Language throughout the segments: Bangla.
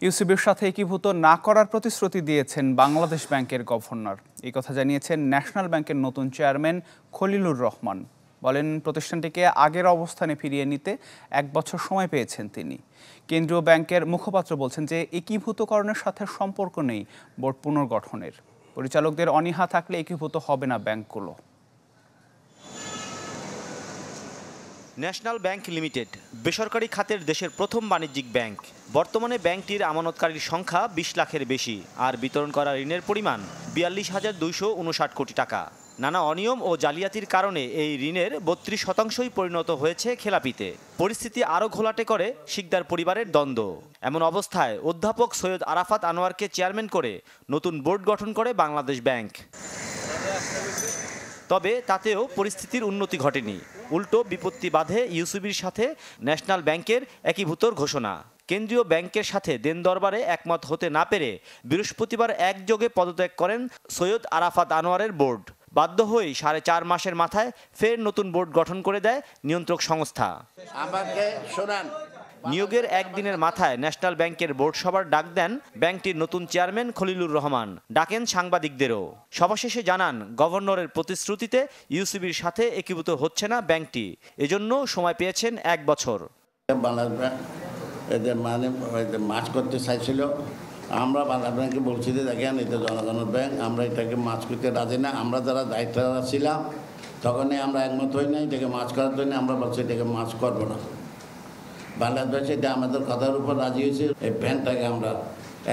ইউসিবির সাথে একীভূত না করার প্রতিশ্রুতি দিয়েছেন বাংলাদেশ ব্যাংকের গভর্নর। এই কথা জানিয়েছেন ন্যাশনাল ব্যাংকের নতুন চেয়ারম্যান খলিলুর রহমান। বলেন, প্রতিষ্ঠানটিকে আগের অবস্থানে ফিরিয়ে নিতে 1 বছর সময় পেয়েছেন তিনি। কেন্দ্রীয় ব্যাংকের মুখপাত্র বলছেন যে একীভূতকরণের সাথে সম্পর্ক নেই বোর্ড পুনর্গঠনের। পরিচালকদের অনীহা থাকলে একীভূত হবে না ব্যাংকগুলো। ন্যাশনাল ব্যাংক লিমিটেড বেসরকারি খাতের দেশের প্রথম বাণিজ্যিক ব্যাংক। বর্তমানে ব্যাংকটির আমানতকারীর সংখ্যা 20 লাখের বেশি, আর বিতরণ করা ঋণের পরিমাণ 42,259 কোটি টাকা। নানা অনিয়ম ও জালিয়াতির কারণে এই ঋণের 32% পরিণত হয়েছে খেলাপিতে। পরিস্থিতি আরও ঘোলাটে করে শিকদার পরিবারের দ্বন্দ্ব। এমন অবস্থায় অধ্যাপক সৈয়দ আরাফাত আনোয়ারকে চেয়ারম্যান করে নতুন বোর্ড গঠন করে বাংলাদেশ ব্যাংক। তবে তাতেও পরিস্থিতির উন্নতি ঘটেনি। উল্টো বিপত্তি বাধে ইউসিবির সাথে ন্যাশনাল ব্যাংকের একীভূতর ঘোষণা। কেন্দ্রীয় ব্যাংকের সাথে দেন দরবারে একমত হতে না পেরে বৃহস্পতিবার একযোগে পদত্যাগ করেন সৈয়দ আরাফাত আনোয়ারের বোর্ড। বাধ্য হয়েই 4.5 মাসের মাথায় ফের নতুন বোর্ড গঠন করে দেয় নিয়ন্ত্রক সংস্থা। নিয়োগের একদিনের মাথায় ন্যাশনাল ব্যাংকের বোর্ড সভার ডাক দেন ব্যাংকটির নতুন চেয়ারম্যান খলিলুর রহমান। ডাকেন সাংবাদিকদেরও। সভা শেষে জানান, গভর্নরের প্রতিশ্রুতিতে ইউসিবির সাথে একীভূত হচ্ছে না ব্যাংকটি, এজন্য সময় পেয়েছেন 1 বছর। এদের মাছ করতে চাইছিল, আমরা বাংলাদেশ ব্যাংকে বলছি যে দেখেন এটা জনগণের ব্যাংক, আমরা এটাকে মাছ করতে রাজি না। আমরা যারা দায়িত্বরা ছিলাম তখনই আমরা একমত হই না এটাকে মাছ করার জন্য। আমরা বলছি এটাকে মাছ করবো না। বাংলাদেশ এটা আমাদের কথার উপর রাজি হয়েছে। এই ব্যাংকটাকে আমরা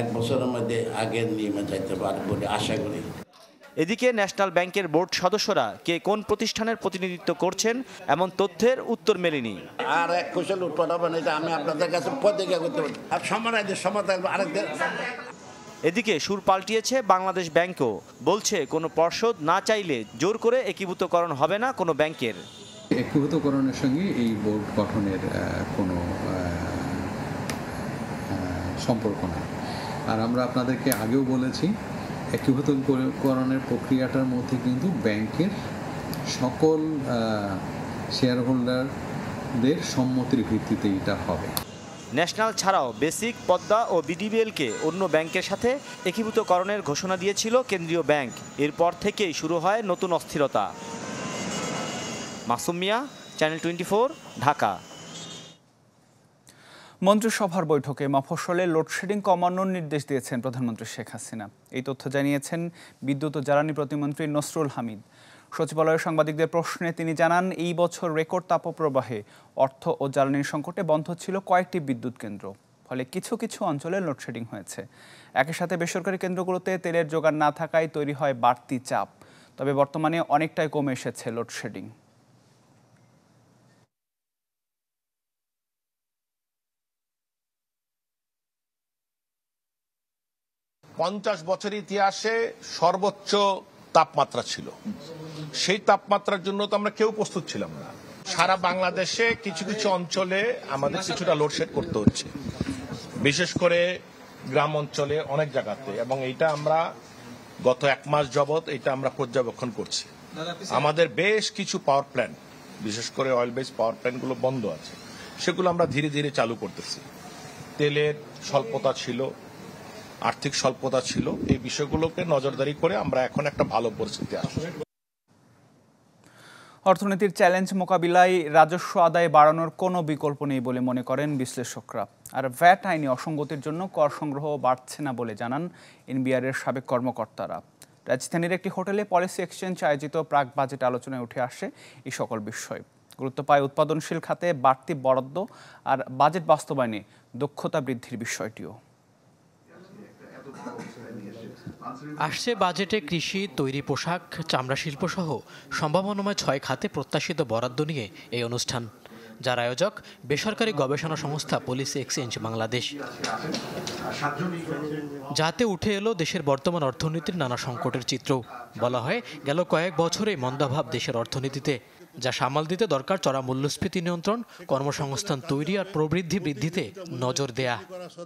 1 বছরের মধ্যে আগের নিয়মে যাইতে পারব বলে আশা করি। এদিকে ন্যাশনাল ব্যাংকের বোর্ড সদস্যরা কে কোন প্রতিষ্ঠানের প্রতিনিধিত্ব করছেন এমন তথ্যের উত্তর মেলেনি। আর এক কোশ্চেন উত্তর হবে না, এটা আমি আপনাদের কাছে প্রতিজ্ঞা করতে পারি। আর সমাধান আরেকদের। এদিকে সুর পাল্টিয়েছে বাংলাদেশ ব্যাংকও। বলছে কোনো পর্ষদ না চাইলে জোর করে একীভূতকরণ হবে না কোনো ব্যাংকের। একীভূতকরণের সঙ্গে এই বোর্ড গঠনের কোনো সম্পর্ক নেই। আর আমরা আপনাদেরকে আগেও বলেছি, একীভূতকরণের প্রক্রিয়াটার মধ্যে কিন্তু ব্যাংকের সকল শেয়ার হোল্ডারদের সম্মতির ভিত্তিতে এটা হবে। ন্যাশনাল ছাড়াও বেসিক, পদ্মা ও বিডিবিএলকে অন্য ব্যাংকের সাথে একীভূতকরণের ঘোষণা দিয়েছিল কেন্দ্রীয় ব্যাংক। এরপর থেকেই শুরু হয় নতুন অস্থিরতা। মাসুম মিয়া, চ্যানেল 24, ঢাকা। মন্ত্রিসভার বৈঠকে মফস্বলে লোডশেডিং কমানোর নির্দেশ দিয়েছেন প্রধানমন্ত্রী শেখ হাসিনা। এই তথ্য জানিয়েছেন বিদ্যুৎ ও জ্বালানি প্রতিমন্ত্রী নসরুল হামিদ। সচিবালয়ে সাংবাদিকদের প্রশ্নে তিনি জানান, এই বছর রেকর্ড তাপপ্রবাহে অর্থ ও জ্বালানির সংকটে বন্ধ ছিল কয়েকটি বিদ্যুৎ কেন্দ্র। ফলে কিছু কিছু অঞ্চলে লোডশেডিং হয়েছে। একই সাথে বেসরকারি কেন্দ্রগুলোতে তেলের যোগান না থাকায় তৈরি হয় বাড়তি চাপ। তবে বর্তমানে অনেকটাই কমে এসেছে লোডশেডিং। পঞ্চাশ বছর ইতিহাসে সর্বোচ্চ তাপমাত্রা ছিল। সেই তাপমাত্রার জন্য তো আমরা কেউ প্রস্তুত ছিলাম না। সারা বাংলাদেশে কিছু কিছু অঞ্চলে আমাদের কিছুটা লোডশেড করতে হচ্ছে, বিশেষ করে গ্রাম অঞ্চলে অনেক জায়গাতে, এবং এইটা আমরা গত 1 মাস যাবৎ এটা আমরা পর্যবেক্ষণ করছি। আমাদের বেশ কিছু পাওয়ার প্ল্যান্ট, বিশেষ করে অয়েল বেস পাওয়ার প্ল্যান্টগুলো বন্ধ আছে, সেগুলো আমরা ধীরে ধীরে চালু করতেছি। তেলের স্বল্পতা ছিল, আর্থিক স্বল্পতা ছিল, এই বিষয়গুলোকে নজরদারি করে আমরা এখন একটা ভালো পরিস্থিতি আসছি। অর্থনীতির চ্যালেঞ্জ মোকাবিলায় রাজস্ব আদায় বাড়ানোর কোনো বিকল্প নেই বলে মনে করেন বিশ্লেষকরা। আর ভ্যাট আইনি অসঙ্গতির জন্য কর সংগ্রহ বাড়ছে না বলে জানান এনবিআরের সাবেক কর্মকর্তারা। রাজধানীর একটি হোটেলে পলিসি এক্সচেঞ্জ আয়োজিত প্রাক বাজেট আলোচনায় উঠে আসে এই সকল বিষয়। গুরুত্ব পায় উৎপাদনশীল খাতে বাড়তি বরাদ্দ আর বাজেট বাস্তবায়নে দক্ষতা বৃদ্ধির বিষয়টিও। আসছে বাজেটে কৃষি, তৈরি পোশাক, চামড়া শিল্প সহ সম্ভাবনাময় 6 খাতে প্রত্যাশিত বরাদ্দ নিয়ে এই অনুষ্ঠান, যার আয়োজক বেসরকারি গবেষণা সংস্থা পলিসি এক্সচেঞ্জ বাংলাদেশ। যাতে উঠে এলো দেশের বর্তমান অর্থনীতির নানা সংকটের চিত্র। বলা হয়, গেল কয়েক বছরে মন্দাভাব দেশের অর্থনীতিতে, যা সামাল দিতে দরকার চড়া মূল্যস্ফীতি নিয়ন্ত্রণ, কর্মসংস্থান তৈরি আর প্রবৃদ্ধি বৃদ্ধিতে নজর দেয়া।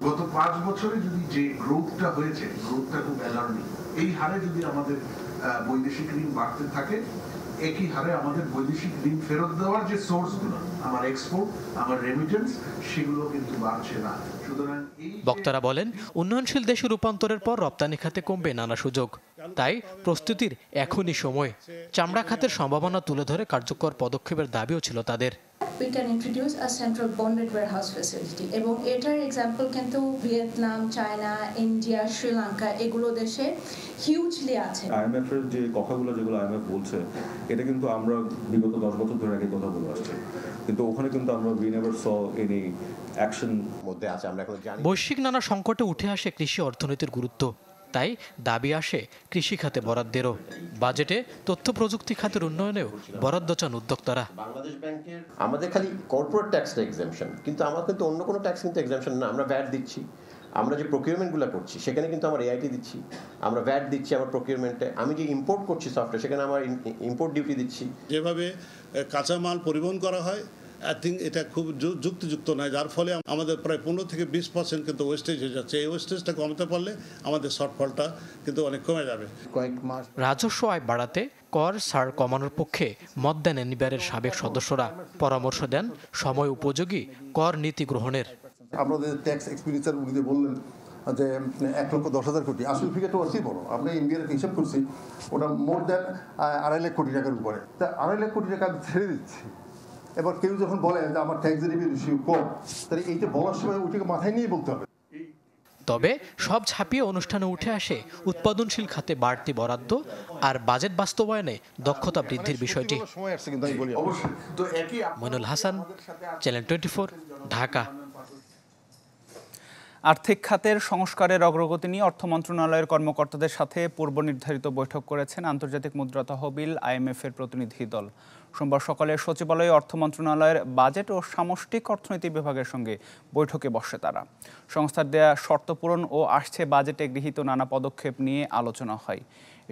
গত 5 বছরে যদি যে গ্রোথটা হয়েছে, গ্রোথটা খুব অ্যালার্মিং। এই হারে যদি আমাদের বৈদেশিক ঋণ বাড়তে থাকে, একই হারে আমাদের বৈদেশিক ঋণ ফেরত দেওয়ার যে সোর্সগুলো, আমার এক্সপোর্ট, আমার রেমিটেন্স, সেগুলো কিন্তু বাড়ছে না। সুতরাং বক্তারা বলেন, উন্নয়নশীল দেশে রূপান্তরের পর রপ্তানি খাতে কমবে নানা সুযোগ, তাই প্রস্তুতির এখনই সময়। চামড়া খাতের সম্ভাবনা তুলে ধরে কার্যকর পদক্ষেপের দাবিও ছিল তাদের। We can introduce a central bonded warehouse facility এবং এটার এক্সাম্পল কিন্তু ভিয়েতনাম, চায়না, ইন্ডিয়া, শ্রীলঙ্কা এগুলো দেশে হিউজলি আছে। IMF এর যে কথাগুলো যেগুলো IMF বলছে, এটা কিন্তু আমরা বিগত 10 বছর ধরে একই কথা বলে আসছি, কিন্তু ওখানে কিন্তু আমরা we never saw any action মধ্যে আছে। আমরা এখন জানি বৈশ্বিক নানা সংকটে উঠে আসে কৃষি অর্থনীতির গুরুত্ব, তাই দাবি আসে কৃষি খাতে বরাদ্দেরও। বাজেটে তথ্য প্রযুক্তি খাতের উন্নয়নেও বরাদ্দ চান উদ্যোক্তারা। বাংলাদেশ ব্যাংকের আমাদের খালি কর্পোরেট ট্যাক্সটা এক্সাম্পশন, কিন্তু আমার কিন্তু অন্য কোনো ট্যাক্স কিন্তু এক্সাম্পশন না। আমরা ভ্যাট দিচ্ছি, আমরা যে প্রকিউরমেন্টগুলো করছি সেখানে কিন্তু আমার AIT দিচ্ছি, আমরা ভ্যাট দিচ্ছি আমার প্রকিউরমেন্টে। আমি যে ইম্পোর্ট করছি সফটওয়্যার, সেখানে আমার ইম্পোর্ট ডিউটি দিচ্ছি। যেভাবে কাঁচামাল পরিবহন করা হয়, আই থিঙ্ক এটা খুব যুক্তিযুক্ত নয়, যার ফলে আমাদের প্রায় 15 থেকে 20% কিন্তু ওয়েস্টেজ হয়ে যাচ্ছে। এই ওয়েস্টেজটা কমাতে পারলে আমাদের শর্টফলটা কিন্তু অনেক কমে যাবে। কয়েক মাস রাজস্ব আয় বাড়াতে কর ছাড় কমানোর পক্ষে মত দেন এনবিআরের সাবেক সদস্যরা। পরামর্শ দেন সময় উপযোগী কর নীতি গ্রহণের। আমাদের ট্যাক্স এক্সপেন্ডিচার উনি বললেন যে 1,10,000 কোটি, আসল ফিগারটা অবশ্যই বড়। আমরা ইন্ডিয়ার হিসাব করছি, ওটা মোর দ্যান 2.5 লাখ কোটি টাকার উপরে। তা 2.5 লাখ কোটি টাকা ছেড়ে দিচ্ছি। এবার কেউ যখন বলে যে আমার ট্যাক্স রেভিনিউ কম, তাহলে এইটা বলার সময় ওইটাকে মাথায় নিয়ে বলতে হবে। তবে সব ছাপিয়ে অনুষ্ঠানে উঠে আসে উৎপাদনশীল খাতে বাড়তি বরাদ্দ আর বাজেট বাস্তবায়নে দক্ষতা বৃদ্ধির বিষয়টি। মইনুল হাসান, চ্যানেল 24, ঢাকা। আর্থিক খাতের সংস্কারের অগ্রগতি নিয়ে অর্থ মন্ত্রণালয়ের কর্মকর্তাদের সাথে পূর্ব নির্ধারিত বৈঠক করেছেন আন্তর্জাতিক মুদ্রা তহবিল IMF এর প্রতিনিধি দল। সোমবার সকালে সচিবালয়ে অর্থ মন্ত্রণালয়ের বাজেট ও সামষ্টিক অর্থনীতি বিভাগের সঙ্গে বৈঠকে বসে তারা। সংস্থার দেয়া শর্ত পূরণ ও আসছে বাজেটে গৃহীত নানা পদক্ষেপ নিয়ে আলোচনা হয়।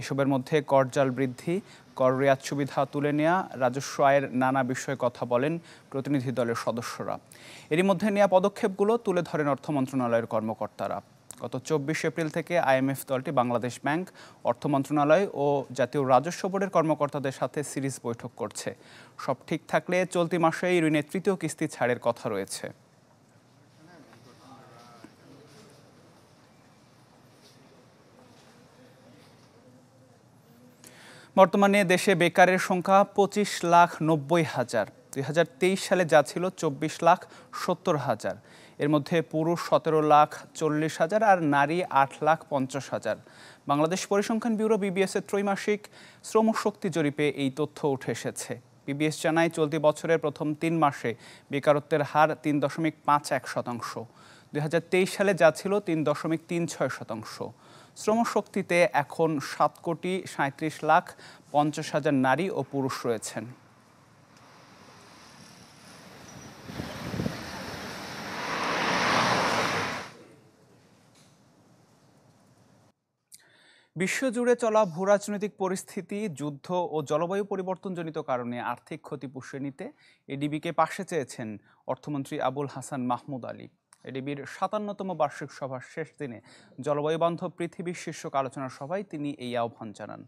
এসবের মধ্যে করজাল বৃদ্ধি, কর রেয়াত সুবিধা তুলে নেওয়া, রাজস্ব আয়ের নানা বিষয়ে কথা বলেন প্রতিনিধি দলের সদস্যরা। এরই মধ্যে নেওয়া পদক্ষেপগুলো তুলে ধরেন অর্থ মন্ত্রণালয়ের কর্মকর্তারা। গত 24 এপ্রিল থেকে IMF দলটি বাংলাদেশ ব্যাংক, অর্থ মন্ত্রণালয় ও জাতীয় রাজস্ব বোর্ডের কর্মকর্তাদের সাথে সিরিজ বৈঠক করছে। সব ঠিক থাকলে চলতি মাসেই ঋণের 3য় কিস্তি ছাড়ের কথা রয়েছে। বর্তমানে দেশে বেকারের সংখ্যা 25,90,000। 2023 সালে যা ছিল 24,70,000। এর মধ্যে পুরুষ 17,40,000 আর নারী 8,50,000। বাংলাদেশ পরিসংখ্যান ব্যুরো BBS এর ত্রৈমাসিক শ্রমশক্তি জরিপে এই তথ্য উঠে এসেছে। BBS জানায় চলতি বছরের প্রথম 3 মাসে বেকারত্বের হার 3.51%। 2023 সালে যা ছিল 3.36%। শ্রমশক্তিতে এখন 7,37,50,000 নারী ও পুরুষ রয়েছেন। বিশ্বজুড়ে চলা ভূরাজনৈতিক পরিস্থিতি, যুদ্ধ ও জলবায়ু পরিবর্তনজনিত কারণে আর্থিক ক্ষতি পুষিয়ে নিতে এডিবিকে পাশে চেয়েছেন অর্থমন্ত্রী আবুল হাসান মাহমুদ আলী। এডিবির 57তম বার্ষিক সভার শেষ দিনে জলবায়ু বান্ধব পৃথিবীর শীর্ষক আলোচনা সভায় তিনি এই আহ্বান জানান।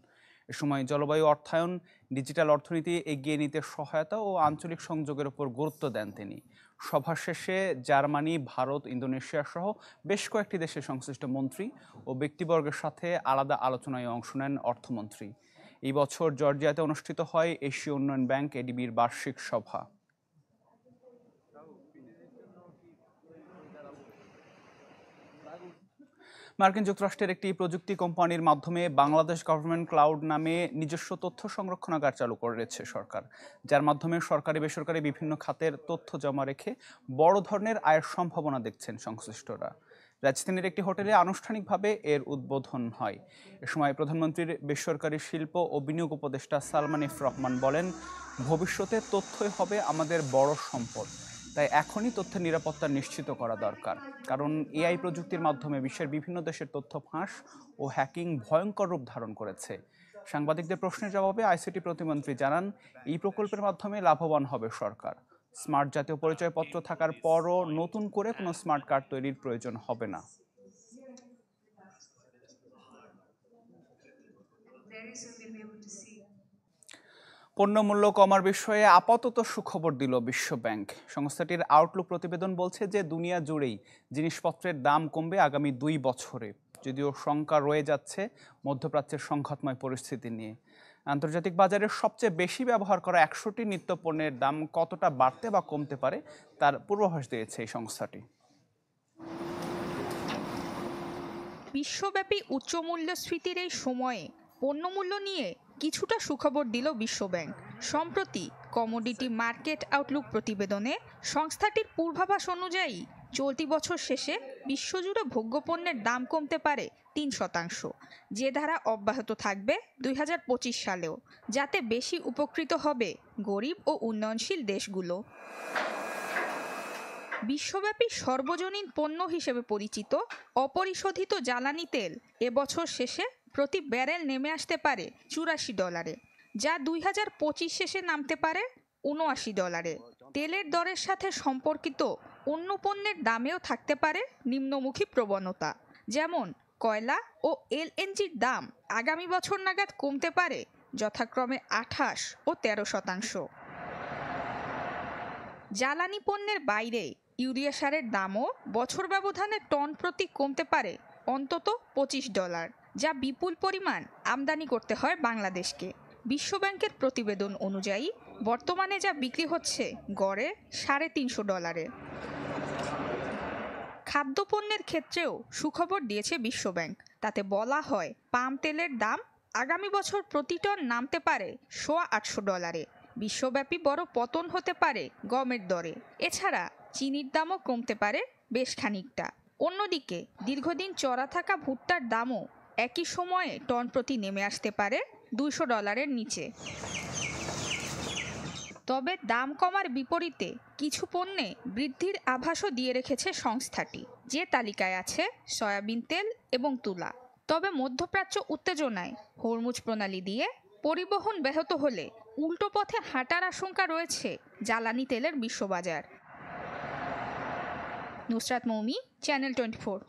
এ সময় জলবায়ু অর্থায়ন, ডিজিটাল অর্থনীতি এগিয়ে নিতে সহায়তা ও আঞ্চলিক সংযোগের উপর গুরুত্ব দেন তিনি। সভা শেষে জার্মানি, ভারত, ইন্দোনেশিয়া সহ বেশ কয়েকটি দেশের সংশ্লিষ্ট মন্ত্রী ও ব্যক্তিবর্গের সাথে আলাদা আলোচনায় অংশ নেন অর্থমন্ত্রী। এই বছর জর্জিয়াতে অনুষ্ঠিত হয় এশীয় উন্নয়ন ব্যাংক এডিবির বার্ষিক সভা। মার্কিন যুক্তরাষ্ট্রের একটি প্রযুক্তি কোম্পানির মাধ্যমে বাংলাদেশ গভর্নমেন্ট ক্লাউড নামে নিজস্ব তথ্য সংরক্ষণাগার চালু করেছে সরকার, যার মাধ্যমে সরকারি বেসরকারি বিভিন্ন খাতের তথ্য জমা রেখে বড় ধরনের আয়ের সম্ভাবনা দেখছেন সংশ্লিষ্টরা। রাজধানীর একটি হোটেলে আনুষ্ঠানিকভাবে এর উদ্বোধন হয়। এ সময় প্রধানমন্ত্রীর বেসরকারি শিল্প ও বিনিয়োগ উপদেষ্টা সালমান এফ রহমান বলেন, ভবিষ্যতে তথ্যই হবে আমাদের বড় সম্পদ, তাই এখনই তথ্যের নিরাপত্তা নিশ্চিত করা দরকার। কারণ AI প্রযুক্তির মাধ্যমে বিশ্বের বিভিন্ন দেশের তথ্য ফাঁস ও হ্যাকিং ভয়ঙ্কর রূপ ধারণ করেছে। সাংবাদিকদের প্রশ্নের জবাবে ICT প্রতিমন্ত্রী জানান, এই প্রকল্পের মাধ্যমে লাভবান হবে সরকার। স্মার্ট জাতীয় পরিচয়পত্র থাকার পরও নতুন করে কোনো স্মার্ট কার্ড তৈরির প্রয়োজন হবে না। পণ্যমূল্য কমার বিষয়ে আপাতত সুখবর দিল বিশ্বব্যাংক। সংস্থাটির আউটলুক প্রতিবেদন বলছে যে দুনিয়া জুড়েই জিনিসপত্রের দাম কমবে আগামী 2 বছরে, যদিও শঙ্কা রয়ে যাচ্ছে মধ্যপ্রাচ্যের সংঘাতময় পরিস্থিতি নিয়ে। আন্তর্জাতিক বাজারে সবচেয়ে বেশি ব্যবহার করা 100টি নিত্যপণ্যের দাম কতটা বাড়তে বা কমতে পারে তার পূর্বাভাস দিয়েছে এই সংস্থাটি। বিশ্বব্যাপী উচ্চ মূল্যস্ফীতির এই সময়ে পণ্যমূল্য নিয়ে কিছুটা সুখবর দিল বিশ্বব্যাংক। সম্প্রতি কমোডিটি মার্কেট আউটলুক প্রতিবেদনে সংস্থাটির পূর্বাভাস অনুযায়ী চলতি বছর শেষে বিশ্বজুড়ে ভোগ্যপণ্যের দাম কমতে পারে 3%, যে ধারা অব্যাহত থাকবে 2025 সালেও, যাতে বেশি উপকৃত হবে গরিব ও উন্নয়নশীল দেশগুলো। বিশ্বব্যাপী সর্বজনীন পণ্য হিসেবে পরিচিত অপরিশোধিত জ্বালানি তেল এবছর শেষে প্রতি ব্যারেল নেমে আসতে পারে $84, যা 2025 শেষে নামতে পারে $79। তেলের দরের সাথে সম্পর্কিত অন্য পণ্যের দামেও থাকতে পারে নিম্নমুখী প্রবণতা, যেমন কয়লা ও এলএনজির দাম আগামী বছর নাগাদ কমতে পারে যথাক্রমে 28 ও 13%। জ্বালানি পণ্যের বাইরে ইউরিয়া সারের দামও বছর ব্যবধানে টন প্রতি কমতে পারে অন্তত $25, যা বিপুল পরিমাণ আমদানি করতে হয় বাংলাদেশকে। বিশ্বব্যাংকের প্রতিবেদন অনুযায়ী বর্তমানে যা বিক্রি হচ্ছে গড়ে $350। খাদ্যপণ্যের ক্ষেত্রেও সুখবর দিয়েছে বিশ্বব্যাংক। তাতে বলা হয় পাম তেলের দাম আগামী বছর প্রতি টন নামতে পারে $800। বিশ্বব্যাপী বড় পতন হতে পারে গমের দরে। এছাড়া চিনির দামও কমতে পারে বেশ খানিকটা। অন্যদিকে দীর্ঘদিন চড়া থাকা ভুট্টার দামও একই সময়ে টন প্রতি নেমে আসতে পারে $200 নিচে। তবে দাম কমার বিপরীতে কিছু পণ্যে বৃদ্ধির আভাসও দিয়ে রেখেছে সংস্থাটি, যে তালিকায় আছে সয়াবিন তেল এবং তুলা। তবে মধ্যপ্রাচ্য উত্তেজনায় হরমুজ প্রণালী দিয়ে পরিবহন ব্যাহত হলে উল্টো পথে হাঁটার আশঙ্কা রয়েছে জ্বালানি তেলের বিশ্ববাজার। নুসরাত মৌমি, চ্যানেল 24।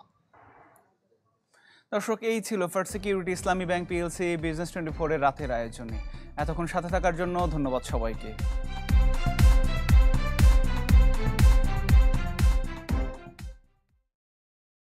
দর্শক, এই ছিল ফার্স্ট সিকিউরিটি ইসলামী ব্যাংক পিএলসি বিজনেস 24 এর রাতের আয়োজনে। এতক্ষণ সাথে থাকার জন্য ধন্যবাদ সবাইকে।